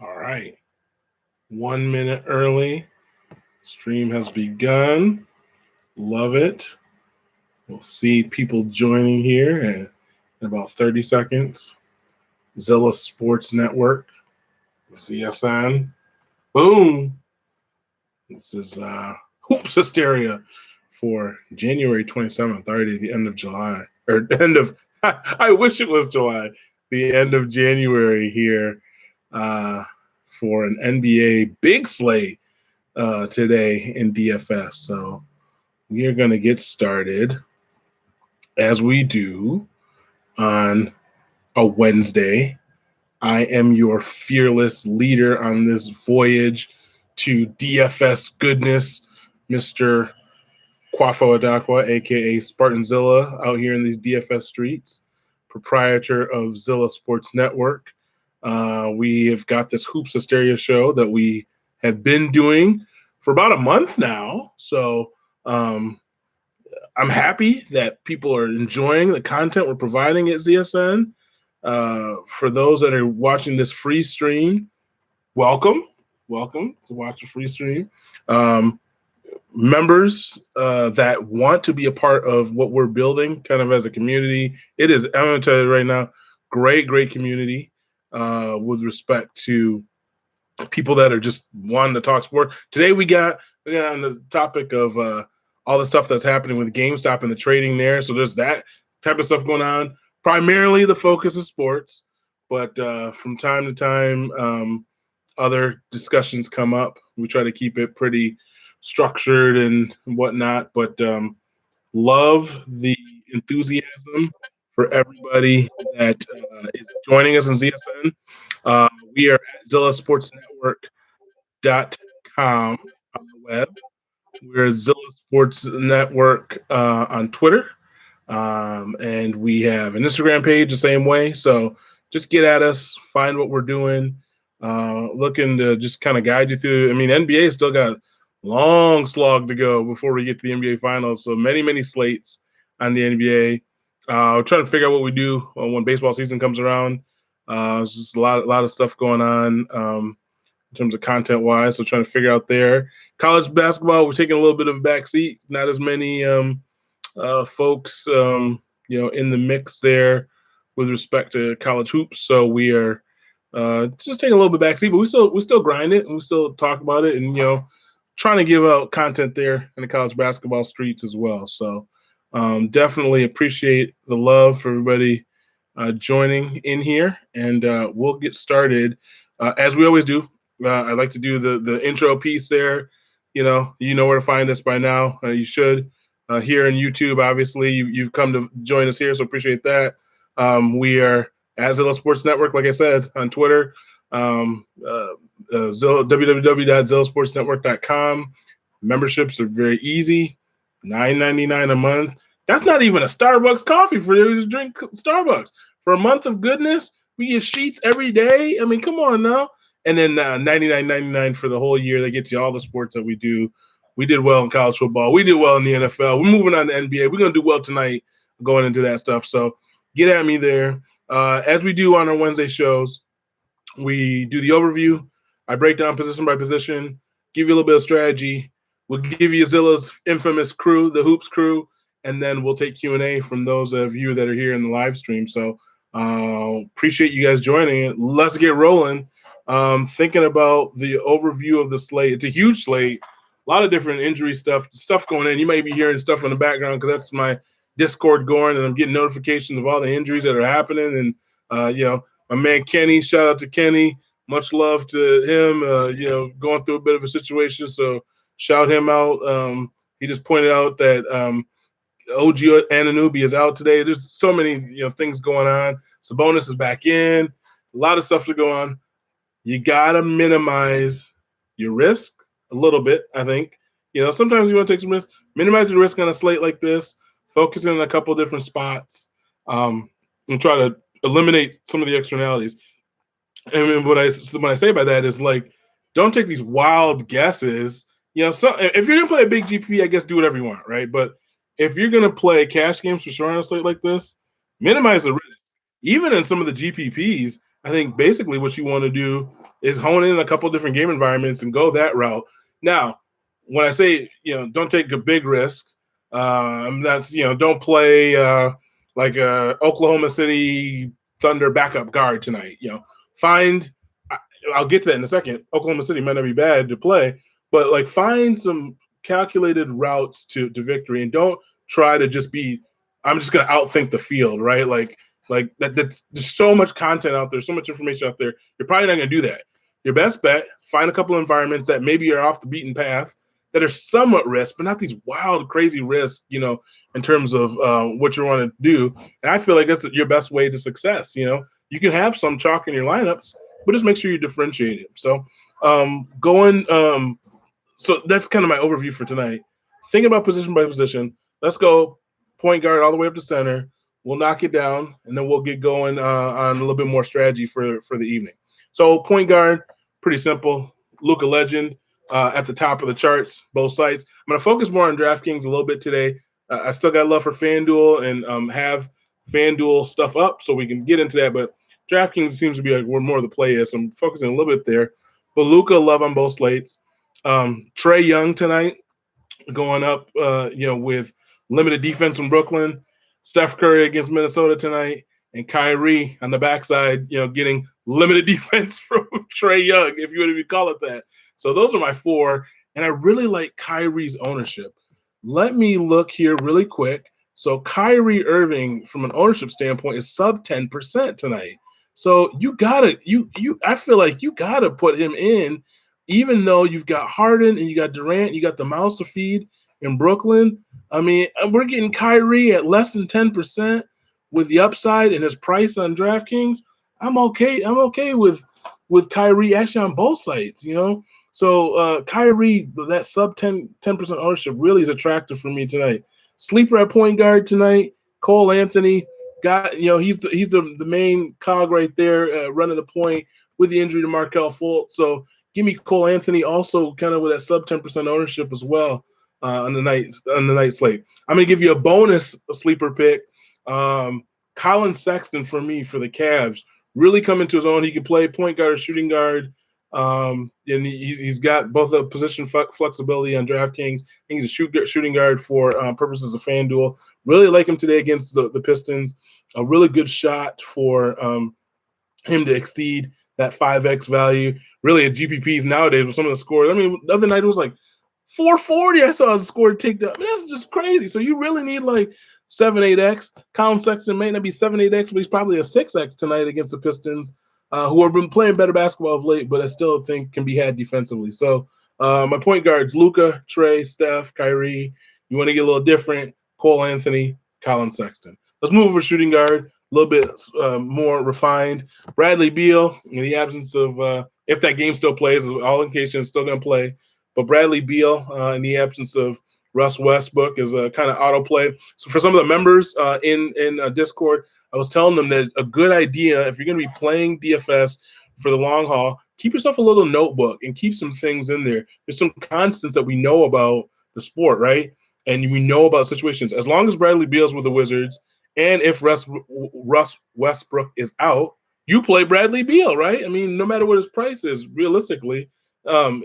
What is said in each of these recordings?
All right. 1 minute early. Stream has begun. Love it. We'll see people joining here in about 30 seconds. Zilla Sports Network, ZSN. Boom. This is Hoops Hysteria for January 27th, already the end of July. Or end of, I wish it was July. The end of January here uh, for an NBA big slate today in DFS. So we are going to get started as we do on a Wednesday. I am your fearless leader on this voyage to DFS goodness, Mr. Kwafo Adakwa, aka Spartanzilla, out here in these DFS streets, proprietor of Zilla Sports Network. We have got this Hoops Hysteria show that we have been doing for about a month now. So um, I'm happy that people are enjoying the content we're providing at ZSN. For those that are watching this free stream, welcome. Welcome to watch the free stream. Um, Members that want to be a part of what we're building kind of as a community, it is, I'm going to tell you right now, great community with respect to people that are just wanting to talk sport. Today we got on the topic of all the stuff that's happening with GameStop and the trading there. So there's that type of stuff going on. Primarily the focus is sports, but from time to time, other discussions come up. We try to keep it pretty structured and whatnot, but love the enthusiasm for everybody that is joining us in ZSN. We are at ZillaSportsNetwork.com on the web. We're Zilla Sports Network on Twitter. And we have an Instagram page the same way. So just get at us, find what we're doing, looking to just kind of guide you through. I mean, NBA still got long slog to go before we get to the NBA Finals. So many slates on the NBA. We're trying to figure out what we do when baseball season comes around. There's just a lot of stuff going on in terms of content wise. So trying to figure out there. College basketball, we're taking a little bit of a back seat. Not as many folks, in the mix there with respect to college hoops. So we are just taking a little bit backseat, but we still grind it and we still talk about it, and trying to give out content there in the college basketball streets as well. So definitely appreciate the love for everybody joining in here, and we'll get started as we always do. I like to do the intro piece there. You know where to find us by now. You should here in YouTube. Obviously, you've come to join us here, so appreciate that. We are at Zilla Sports Network, like I said, on Twitter. www.zillasportsnetwork.com. Memberships are very easy, $9.99 a month. That's not even a Starbucks coffee for you to drink Starbucks. For a month of goodness, we get sheets every day. I mean, come on now. And then $99.99 for the whole year. That gets you all the sports that we do. We did well in college football. We did well in the NFL. We're moving on to NBA. We're going to do well tonight going into that stuff. So get at me there. As we do on our Wednesday shows, we do the overview. I break down position by position, give you a little bit of strategy. We'll give you Zilla's infamous crew, the Hoops crew, and then we'll take Q&A from those of you that are here in the live stream. So appreciate you guys joining it. Let's get rolling. Thinking about the overview of the slate. It's a huge slate. A lot of different injury stuff going in. You may be hearing stuff in the background because that's my Discord going, and I'm getting notifications of all the injuries that are happening. And my man Kenny, shout out to Kenny. Much love to him. Going through a bit of a situation, so shout him out. He just pointed out that OG Anunoby is out today. There's so many things going on. Sabonis is back in. A lot of stuff to go on. You gotta minimize your risk a little bit. I think sometimes you want to take some risk. Minimize your risk on a slate like this. Focus in a couple of different spots, and try to eliminate some of the externalities. And what I say by that is, like, don't take these wild guesses. So if you're gonna play a big GP, I guess do whatever you want, right? But if you're gonna play cash games for sure on a slate like this, minimize the risk. Even in some of the GPPs, I think basically what you want to do is hone in a couple different game environments and go that route. Now, when I say don't take a big risk, that's don't play like a Oklahoma City Thunder backup guard tonight. Find I'll get to that in a second. Oklahoma City might not be bad to play, but like find some calculated routes to victory, and don't try to just be. I'm just gonna outthink the field, right? Like that. That's there's so much content out there, so much information out there. You're probably not gonna do that. Your best bet: find a couple of environments that maybe are off the beaten path, that are somewhat risk, but not these wild, crazy risks. In terms of what you want to do, and I feel like that's your best way to success. You can have some chalk in your lineups, but just make sure you differentiate it. So, going, so that's kind of my overview for tonight. Thinking about position by position. Let's go point guard all the way up to center. We'll knock it down, and then we'll get going on a little bit more strategy for the evening. So, point guard, pretty simple. Luka Legend at the top of the charts, both sites. I'm going to focus more on DraftKings a little bit today. I still got love for FanDuel and have FanDuel stuff up so we can get into that, but DraftKings seems to be like where more of the play is. So I'm focusing a little bit there. But Luka, love on both slates. Trae Young tonight going up, with limited defense from Brooklyn. Steph Curry against Minnesota tonight, and Kyrie on the backside, getting limited defense from Trae Young, if you would even call it that. So those are my four, and I really like Kyrie's ownership. Let me look here really quick. So Kyrie Irving, from an ownership standpoint, is sub 10% tonight. So you gotta I feel like you gotta put him in, even though you've got Harden and you got Durant, you got the mouse to feed in Brooklyn. I mean, we're getting Kyrie at less than 10% with the upside and his price on DraftKings. I'm okay. I'm okay with Kyrie actually on both sides. So Kyrie, that sub 10% ownership really is attractive for me tonight. Sleeper at point guard tonight, Cole Anthony. He's the main cog right there, running the point with the injury to Markelle Fultz. So give me Cole Anthony also kind of with that sub 10% ownership as well on the night slate. I'm gonna give you a bonus sleeper pick. Colin Sexton for me for the Cavs. Really come into his own. He can play point guard or shooting guard. And he's got both a position flexibility on DraftKings. He's a shooting guard for purposes of FanDuel. Really like him today against the Pistons. A really good shot for him to exceed that 5x value. Really, at GPPs nowadays with some of the scores. I mean, the other night it was like 440. I saw a score ticked up. I mean, that's just crazy. So you really need like 7, 8x. Colin Sexton may not be 7, 8x, but he's probably a 6x tonight against the Pistons, who have been playing better basketball of late, but I still think can be had defensively. So my point guards: Luka, Trae, Steph, Kyrie. You want to get a little different: Cole Anthony, Colin Sexton. Let's move over to shooting guard. A little bit more refined. Bradley Beal, in the absence of, if that game still plays, all indications still going to play. But Bradley Beal, in the absence of Russ Westbrook, is a kind of auto play. So for some of the members in Discord, I was telling them that a good idea, if you're going to be playing DFS for the long haul, keep yourself a little notebook and keep some things in there. There's some constants that we know about the sport, right? And we know about situations. As long as Bradley Beal's with the Wizards, and if Russ Westbrook is out, you play Bradley Beal, right? I mean, no matter what his price is, realistically,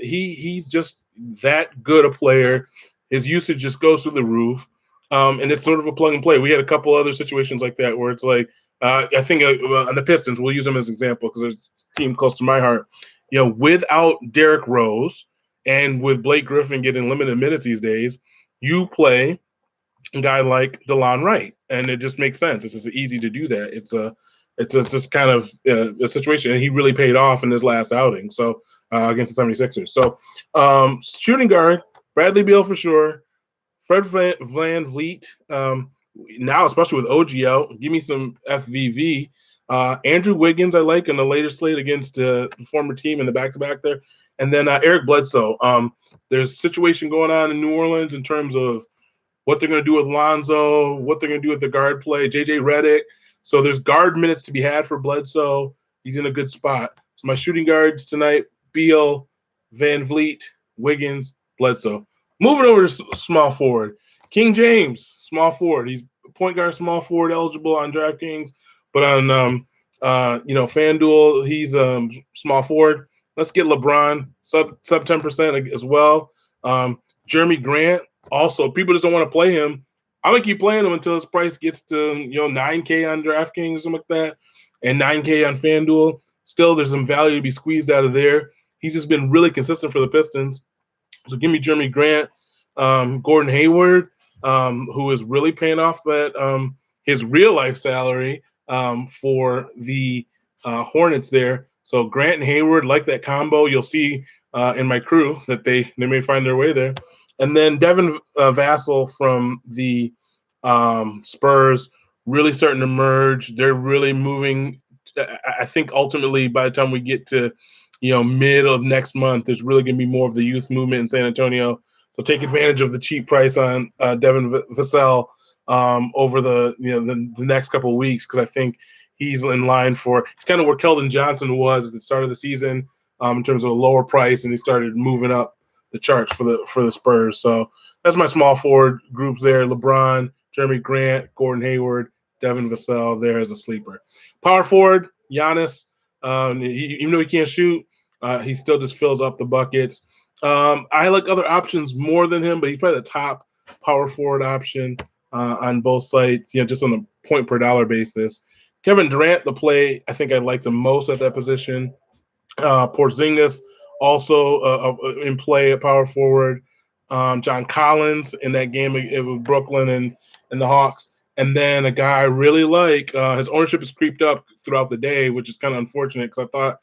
he's just that good a player. His usage just goes through the roof, and it's sort of a plug and play. We had a couple other situations like that where it's like, I think on the Pistons, we'll use them as an example because there's a team close to my heart. Without Derrick Rose and with Blake Griffin getting limited minutes these days, you play a guy like DeLon Wright, and it just makes sense. It's just easy to do that. It's just kind of a situation, and he really paid off in his last outing. So against the 76ers. So shooting guard, Bradley Beal for sure. Fred Van Vliet, now especially with OG out, give me some FVV. Andrew Wiggins, I like in the later slate against the former team in the back-to-back there. And then Eric Bledsoe. There's a situation going on in New Orleans in terms of what they're going to do with Lonzo, what they're going to do with the guard play, JJ Redick. So there's guard minutes to be had for Bledsoe. He's in a good spot. So my shooting guards tonight: Beal, Van Vliet, Wiggins, Bledsoe. Moving over to small forward, King James, small forward. He's point guard, small forward eligible on DraftKings, but on FanDuel, he's small forward. Let's get LeBron sub 10% as well. Jeremy Grant, also people just don't want to play him. I'm gonna keep playing him until his price gets to 9K on DraftKings, something like that, and 9K on FanDuel. Still, there's some value to be squeezed out of there. He's just been really consistent for the Pistons. So give me Jeremy Grant, Gordon Hayward, who is really paying off that his real life salary for the Hornets there. So Grant and Hayward like that combo. You'll see in my crew that they may find their way there. And then Devin Vassell from the Spurs really starting to merge. They're really moving. I think ultimately by the time we get to mid of next month, there's really going to be more of the youth movement in San Antonio. So take advantage of the cheap price on Devin Vassell over the next couple of weeks, because I think he's in line for – it's kind of where Keldon Johnson was at the start of the season in terms of a lower price, and he started moving up the charts for the Spurs. So that's my small forward groups there: LeBron, Jeremy Grant, Gordon Hayward, Devin Vassell there as a sleeper. Power forward, Giannis. Even though he can't shoot, he still just fills up the buckets. I like other options more than him, but he's probably the top power forward option on both sides, just on a point per dollar basis. Kevin Durant, the play I think I like the most at that position. Porzingis also in play at power forward. John Collins in that game with Brooklyn and the Hawks. And then a guy I really like, his ownership has creeped up throughout the day, which is kind of unfortunate because I thought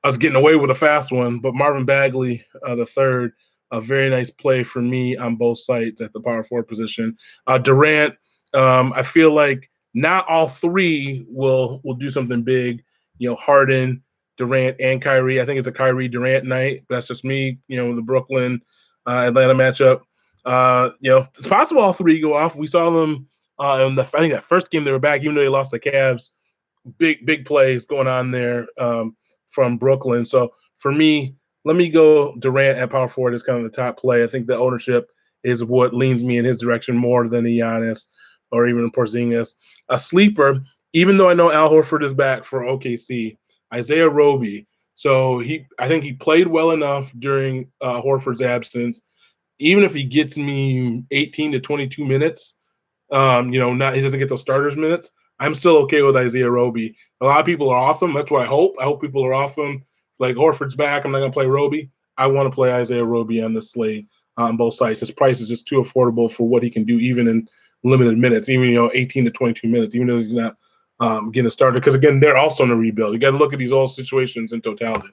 I was getting away with a fast one. But Marvin Bagley, the third, a very nice play for me on both sides at the power forward position. Durant, I feel like not all three will do something big. Harden, Durant, and Kyrie. I think it's a Kyrie Durant night. But that's just me. The Brooklyn Atlanta matchup. It's possible all three go off. We saw them I think that first game they were back, even though they lost the Cavs. Big plays going on there from Brooklyn. So for me, let me go Durant at power forward is kind of the top play. I think the ownership is what leans me in his direction more than the Giannis or even Porzingis. A sleeper, even though I know Al Horford is back for OKC, Isaiah Roby. So I think he played well enough during Horford's absence. Even if he gets me 18 to 22 minutes, he doesn't get those starters minutes, I'm still okay with Isaiah Roby. A lot of people are off him. That's what I hope. I hope people are off him. Like Horford's back, I'm not going to play Roby. I want to play Isaiah Roby on this slate on both sides. His price is just too affordable for what he can do, even in limited minutes, even 18 to 22 minutes, even though he's not getting started. Because again, they're also in a rebuild. You got to look at these all situations in totality.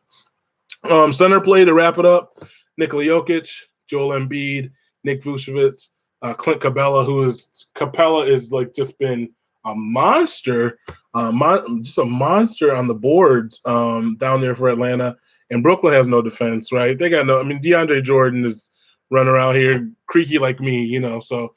Center play to wrap it up: Nikola Jokic, Joel Embiid, Nick Vucevic, Clint Capella is like just been a monster, just a monster on the boards down there for Atlanta. And Brooklyn has no defense, right? They got DeAndre Jordan is running around here creaky like me, So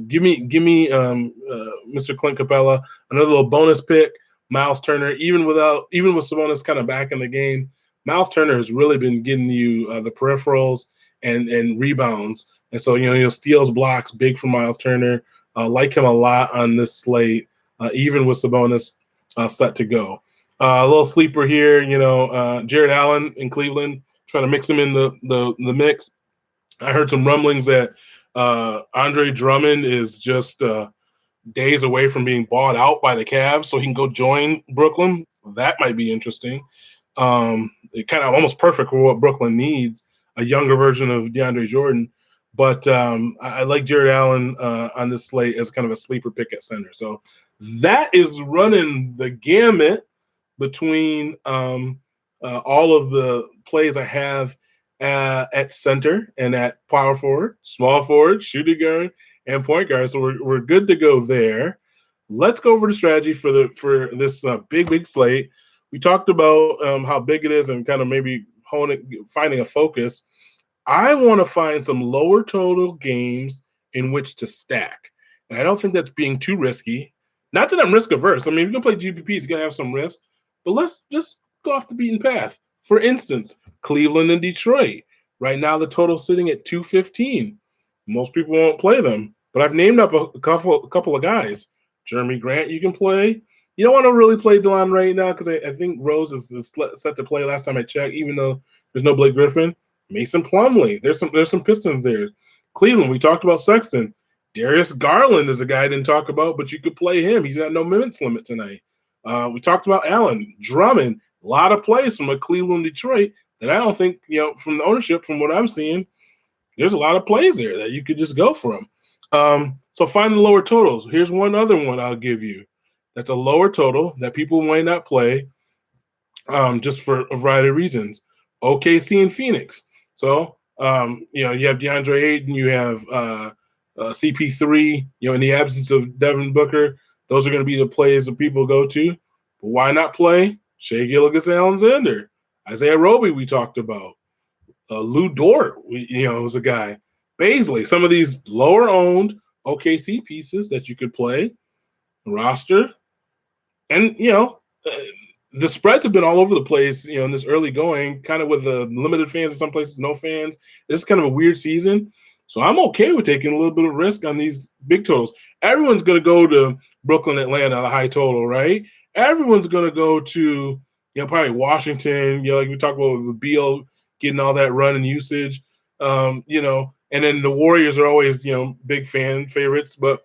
give me Mr. Clint Capella, another little bonus pick. Miles Turner, even with Sabonis kind of back in the game, Miles Turner has really been getting you the peripherals and rebounds. And so, steals, blocks, big for Miles Turner. Like him a lot on this slate, even with Sabonis set to go. A little sleeper here, Jared Allen in Cleveland, trying to mix him in the mix. I heard some rumblings that Andre Drummond is just days away from being bought out by the Cavs, so he can go join Brooklyn. That might be interesting. It kind of almost perfect for what Brooklyn needs, a younger version of DeAndre Jordan. But I like Jared Allen on this slate as kind of a sleeper pick at center. So that is running the gamut between all of the plays I have at center and at power forward, small forward, shooting guard, and point guard. So we're good to go there. Let's go over the strategy for this big slate. We talked about how big it is and kind of maybe finding a focus. I want to find some lower total games in which to stack. And I don't think that's being too risky. Not that I'm risk averse. I mean, if you're going to play GPPs, you're going to have some risk. But let's just go off the beaten path. For instance, Cleveland and Detroit. Right now, the total's sitting at 215. Most people won't play them. But I've named up a couple of guys. Jeremy Grant you can play. You don't want to really play DeLon right now because I think Rose is set to play last time I checked, even though there's no Blake Griffin. Mason Plumlee. There's some Pistons there. Cleveland, we talked about Sexton. Darius Garland is a guy I didn't talk about, but you could play him. He's got no minutes limit tonight. We talked about Allen, Drummond. A lot of plays from a Cleveland, Detroit that I don't think, from the ownership, from what I'm seeing, there's a lot of plays there that you could just go from. So find the lower totals. Here's one other one I'll give you. That's a lower total that people might not play, just for a variety of reasons. OKC and Phoenix. So, you have DeAndre Ayton, you have CP3, in the absence of Devin Booker, those are going to be the plays that people go to. But why not play Shea Gilgeous-Alexander, Isaiah Roby we talked about, Lou Dort, was a guy. Baisley, some of these lower owned OKC pieces that you could play, roster. And, the spreads have been all over the place, in this early going, kind of with the limited fans in some places, no fans. This is kind of a weird season. So I'm okay with taking a little bit of risk on these big totals. Everyone's going to go to Brooklyn, Atlanta, the high total, right? Everyone's going to go to, probably Washington, like we talked about with Beal getting all that run and usage, and then the Warriors are always, big fan favorites, but,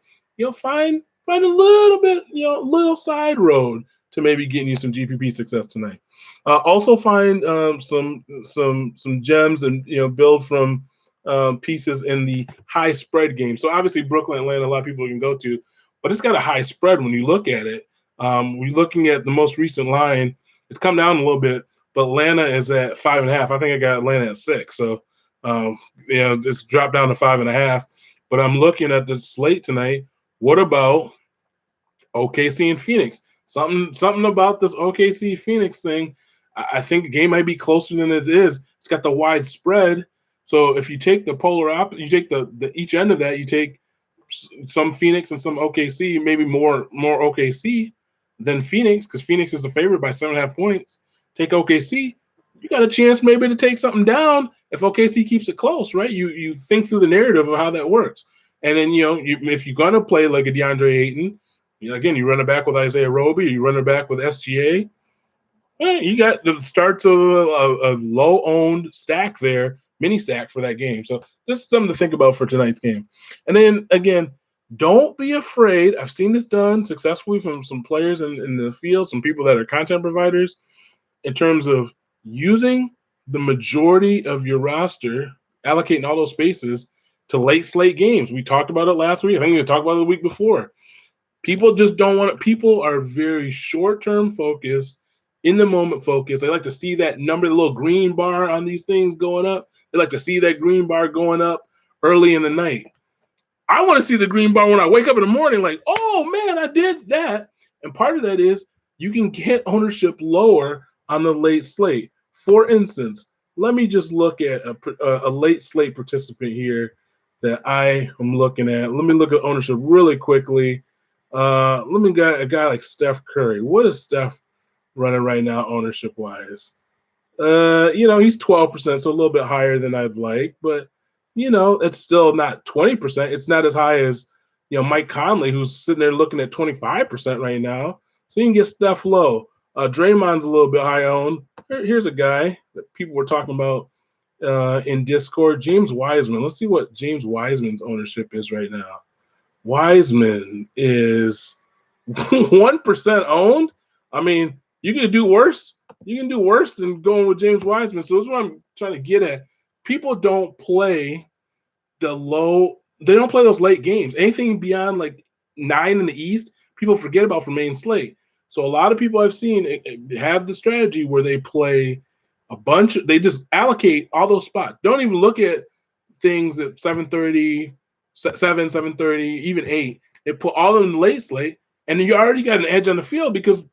find a little bit, little side road to maybe getting you some GPP success tonight. Also find some gems and build from pieces in the high spread game. So obviously Brooklyn, Atlanta, a lot of people can go to, but it's got a high spread when you look at it. We're looking at the most recent line. It's come down a little bit, but Atlanta is at 5.5. I think I got Atlanta at 6. So it's dropped down to 5.5. But I'm looking at the slate tonight. What about OKC and Phoenix? Something about this OKC Phoenix thing. I think the game might be closer than it is. It's got the wide spread. So if you take the polar opposite, you take the each end of that, you take some Phoenix and some OKC, maybe more OKC than Phoenix, because Phoenix is a favorite by 7.5 points. Take OKC, you got a chance maybe to take something down if OKC keeps it close, right? You think through the narrative of how that works. And then, if you're going to play like a DeAndre Ayton, again, you run it back with Isaiah Roby, you run it back with SGA. You got the starts of a low-owned stack there, mini stack for that game. So this is something to think about for tonight's game. And then, again, don't be afraid. I've seen this done successfully from some players in the field, some people that are content providers, in terms of using the majority of your roster, allocating all those spaces to late slate games. We talked about it last week. I think we talked about it the week before. People just don't want it. People are very short-term focused, in the moment focused. They like to see that number, the little green bar on these things going up. They like to see that green bar going up early in the night. I want to see the green bar when I wake up in the morning, like, oh man, I did that. And part of that is you can get ownership lower on the late slate. For instance, let me just look at a late slate participant here that I am looking at. Let me look at ownership really quickly. Let me get a guy like Steph Curry. What is Steph running right now, ownership wise? He's 12%, so a little bit higher than I'd like, but it's still not 20%. It's not as high as Mike Conley, who's sitting there looking at 25% right now. So you can get Steph low. Draymond's a little bit high owned. Here's a guy that people were talking about in Discord, James Wiseman. Let's see what James Wiseman's ownership is right now. Wiseman is 1% owned. I mean, you can do worse. You can do worse than going with James Wiseman. So that's what I'm trying to get at. People don't play they don't play those late games. Anything beyond like 9 in the East, people forget about for main slate. So a lot of people I've seen have the strategy where they play a bunch. They just allocate all those spots. Don't even look at things at 7:30, 7:30, even 8. They put all in the late slate, and then you already got an edge on the field because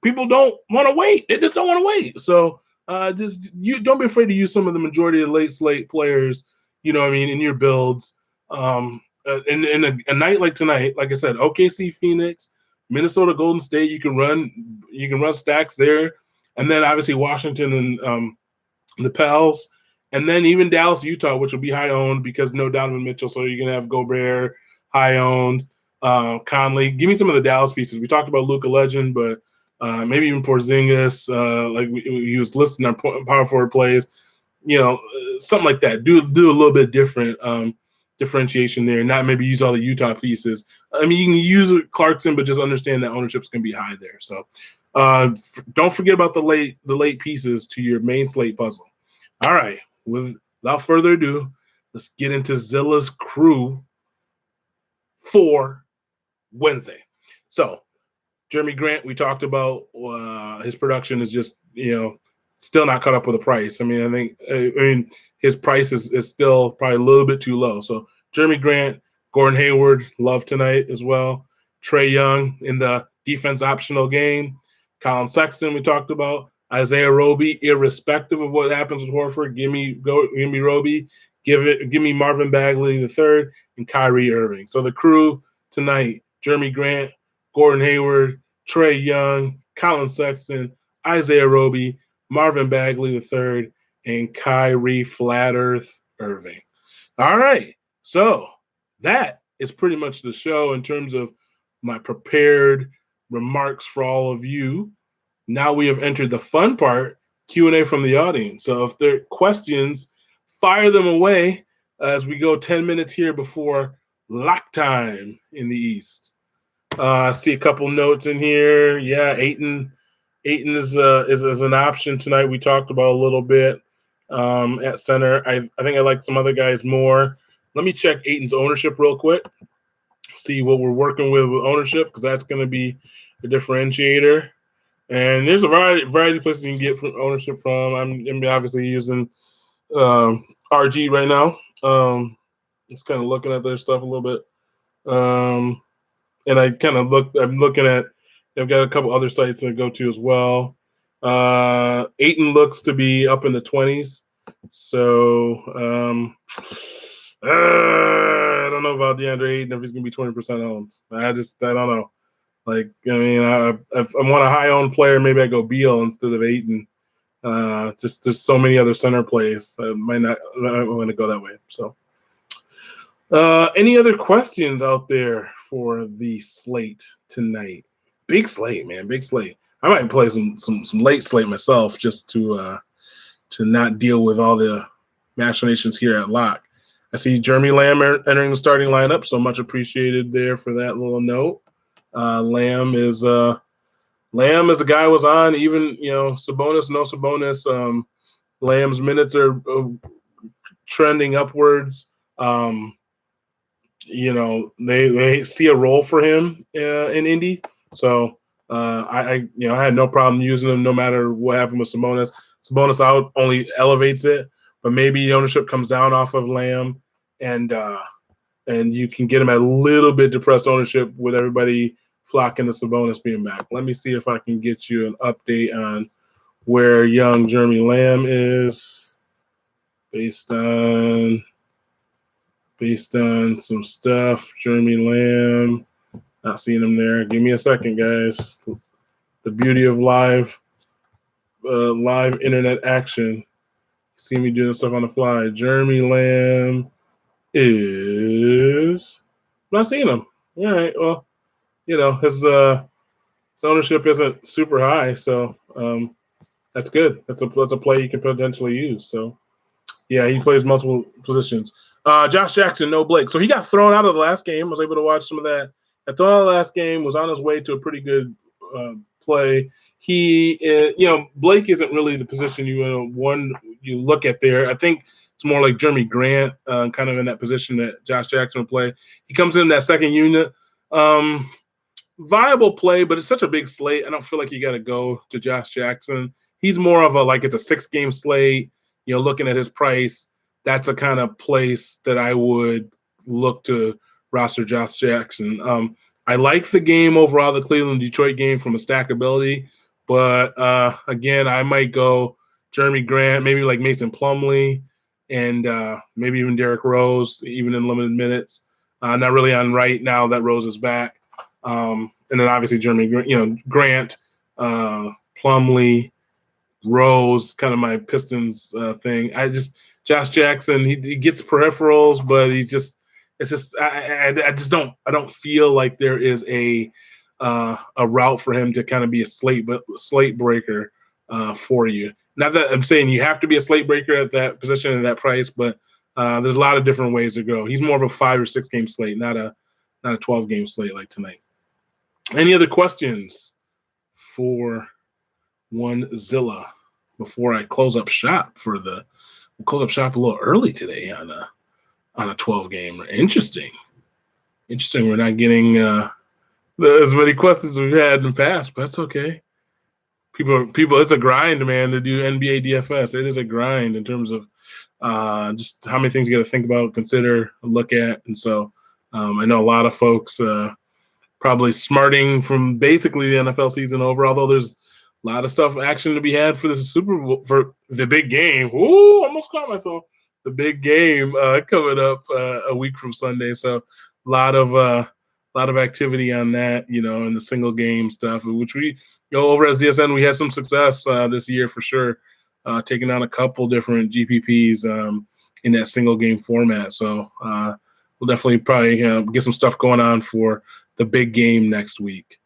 people don't want to wait. They just don't want to wait. So you don't be afraid to use some of the majority of the late slate players, in your builds. In a night like tonight, like I said, OKC, Phoenix, Minnesota, Golden State, you can run stacks there. And then obviously Washington and the Pels. And then even Dallas, Utah, which will be high owned because no Donovan Mitchell. So you're going to have Gobert high owned. Conley. Give me some of the Dallas pieces. We talked about Luka Legend, but maybe even Porzingis. He was listing our power forward plays. Something like that. Do a little bit different differentiation there. Not maybe use all the Utah pieces. I mean, you can use Clarkson, but just understand that ownership's going to be high there. So don't forget about the late pieces to your main slate puzzle. All right. Without further ado, let's get into Zilla's crew for Wednesday. So Jeremy Grant, we talked about his production is just still not caught up with the price. I mean, his price is still probably a little bit too low. So Jeremy Grant, Gordon Hayward, love tonight as well. Trae Young in the defense optional game. Colin Sexton, we talked about. Isaiah Roby, irrespective of what happens with Horford, give me Roby. Give me Marvin Bagley the third and Kyrie Irving. So the crew tonight: Jeremy Grant, Gordon Hayward, Trae Young, Colin Sexton, Isaiah Roby, Marvin Bagley III, and Kyrie Flat Earth Irving. All right. So that is pretty much the show in terms of my prepared remarks for all of you. Now we have entered the fun part, Q&A from the audience. So if there are questions, fire them away as we go 10 minutes here before lock time in the East. I see a couple notes in here. Yeah, Ayton is an option tonight. We talked about a little bit at center. I think I like some other guys more. Let me check Ayton's ownership real quick. See what we're working with ownership, because that's going to be a differentiator. And there's a variety of places you can get from ownership from. I'm obviously using RG right now. Just kind of looking at their stuff a little bit. And I'm looking at, I've got a couple other sites to go to as well. Ayton looks to be up in the 20s. So I don't know about DeAndre Ayton if he's going to be 20% owned. I don't know. Like, I mean, if I want a high owned player, maybe I go Beal instead of Ayton. Just there's so many other center plays. I might not want to go that way. So, any other questions out there for the slate tonight? Big slate, man. Big slate. I might play some late slate myself just to not deal with all the machinations here at lock. I see Jeremy Lamb entering the starting lineup, so much appreciated there for that little note. Lamb is a guy who was on, even Sabonis, no Sabonis. Lamb's minutes are trending upwards. They see a role for him in Indy, so I had no problem using him no matter what happened with Sabonis. Sabonis out only elevates it, but maybe ownership comes down off of Lamb, and you can get him at a little bit depressed ownership with everybody flocking to Sabonis being back. Let me see if I can get you an update on where young Jeremy Lamb is based on some stuff. Jeremy Lamb, not seeing him there. Give me a second, guys. The beauty of live internet action. See me doing stuff on the fly. Jeremy Lamb is not seeing him. All right. Well, his ownership isn't super high, so that's good. That's a play you can potentially use. So yeah, he plays multiple positions. Josh Jackson, no Blake. So he got thrown out of the last game. I was able to watch some of that. Got thrown out of the last game. Was on his way to a pretty good play. Blake isn't really the position you look at there. I think it's more like Jeremy Grant, kind of in that position that Josh Jackson would play. He comes in that second unit. Viable play, but it's such a big slate. I don't feel like you got to go to Josh Jackson. He's more of it's a 6-game slate. Looking at his price, that's the kind of place that I would look to roster Josh Jackson. I like the game overall, the Cleveland-Detroit game from a stackability, but again, I might go Jeremy Grant, maybe like Mason Plumlee, and maybe even Derrick Rose, even in limited minutes. Not really on right now that Rose is back. And then obviously Jeremy, Grant, Plumlee, Rose, kind of my Pistons thing. Josh Jackson, he gets peripherals, but he's just It's just I just don't feel like there is a route for him to kind of be a slate breaker for you. Not that I'm saying you have to be a slate breaker at that position and that price, but there's a lot of different ways to go. He's more of a 5 or 6 game slate, not a 12 game slate like tonight. Any other questions for one Zilla before I close up shop we'll close up shop a little early today on a 12 game. Interesting. We're not getting as many questions as we've had in the past, but that's okay. People, it's a grind, man, to do NBA DFS. It is a grind in terms of just how many things you got to think about, consider, look at, and so I know a lot of folks probably smarting from basically the NFL season over. Although there's a lot of stuff action to be had for the Super Bowl, for the big game. Ooh, almost caught myself. The big game coming up a week from Sunday, so a lot of activity on that, and the single game stuff, which we go over as ZSN. We had some success this year for sure, taking on a couple different GPPs in that single game format. So we'll definitely probably get some stuff going on for the big game next week.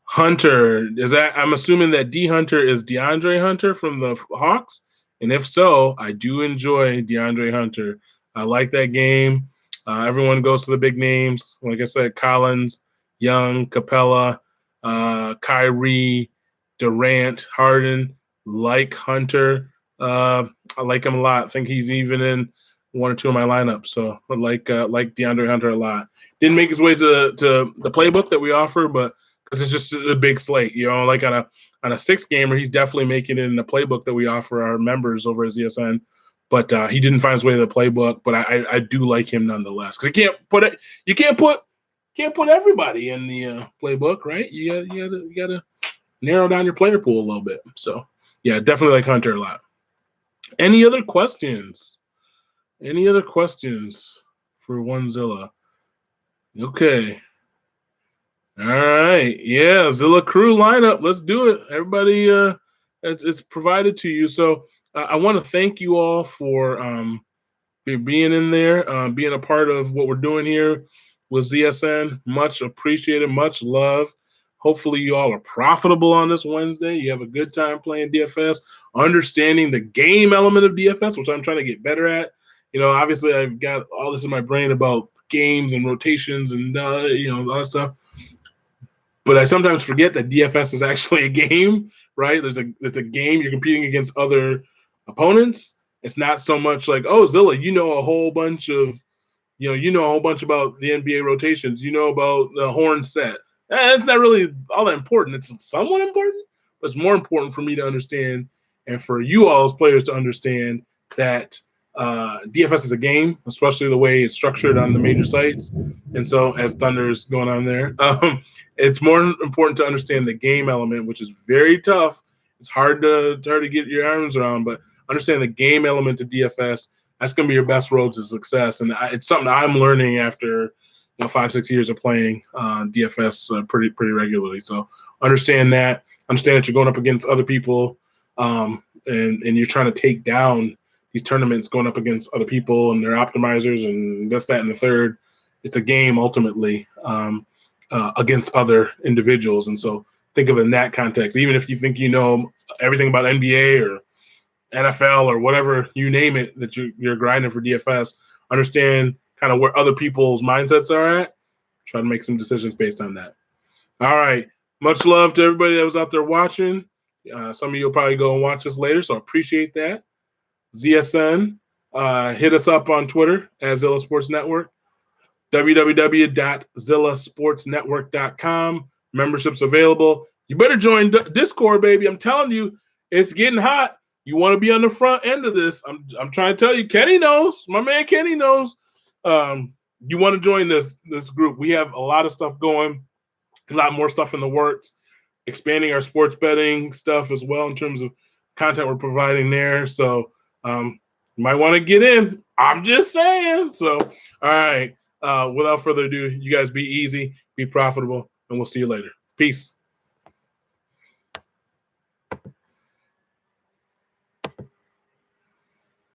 Hunter, I'm assuming that D Hunter is DeAndre Hunter from the Hawks, and if so, I do enjoy DeAndre Hunter. I like that game. Everyone goes to the big names. Like I said, Collins, Young, Capella, Kyrie, Durant, Harden. Like Hunter. I like him a lot. I think he's even in 1 or 2 of my lineups. So I like DeAndre Hunter a lot. Didn't make his way to the playbook that we offer, but because it's just a big slate, like on a 6 gamer, he's definitely making it in the playbook that we offer our members over at ZSN. But he didn't find his way to the playbook. But I do like him nonetheless, because you can't put everybody in the playbook, right? You gotta narrow down your player pool a little bit. So yeah, definitely like Hunter a lot. Any other questions? For one Zilla? Okay. All right. Yeah, Zilla crew lineup. Let's do it. Everybody, it's provided to you. So I want to thank you all for being in there, being a part of what we're doing here with ZSN. Much appreciated. Much love. Hopefully you all are profitable on this Wednesday. You have a good time playing DFS, understanding the game element of DFS, which I'm trying to get better at. Obviously I've got all this in my brain about games and rotations and all that stuff. But I sometimes forget that DFS is actually a game, right? There's a game. You're competing against other opponents. It's not so much like, oh, Zilla, a whole bunch of, a whole bunch about the NBA rotations. You know about the horn set. It's not really all that important. It's somewhat important, but it's more important for me to understand and for you all as players to understand that DFS is a game, especially the way it's structured on the major sites. And so, as Thunder's going on there, it's more important to understand the game element, which is very tough. It's hard to get your arms around, but understand the game element to DFS. That's going to be your best road to success, and it's something I'm learning after 5-6 years of playing DFS pretty regularly. So understand that. Understand that you're going up against other people, and you're trying to take down these tournaments, going up against other people and their optimizers and this, that, and the third. It's a game ultimately against other individuals, and so think of it in that context. Even if you think you know everything about NBA or NFL or whatever, you name it, that you're grinding for DFS, understand kind of where other people's mindsets are at. Try to make some decisions based on that. All right. Much love to everybody that was out there watching. Some of you will probably go and watch us later, so I appreciate that. ZSN, hit us up on Twitter at Zilla Sports Network, www.zillasportsnetwork.com. Memberships available. You better join Discord, baby. I'm telling you, it's getting hot. You want to be on the front end of this. I'm trying to tell you. Kenny knows. My man Kenny knows. You want to join this group. We have a lot of stuff going, a lot more stuff in the works, expanding our sports betting stuff as well in terms of content we're providing there. So you might want to get in. I'm just saying. So, all right. Without further ado, you guys be easy, be profitable, and we'll see you later. Peace.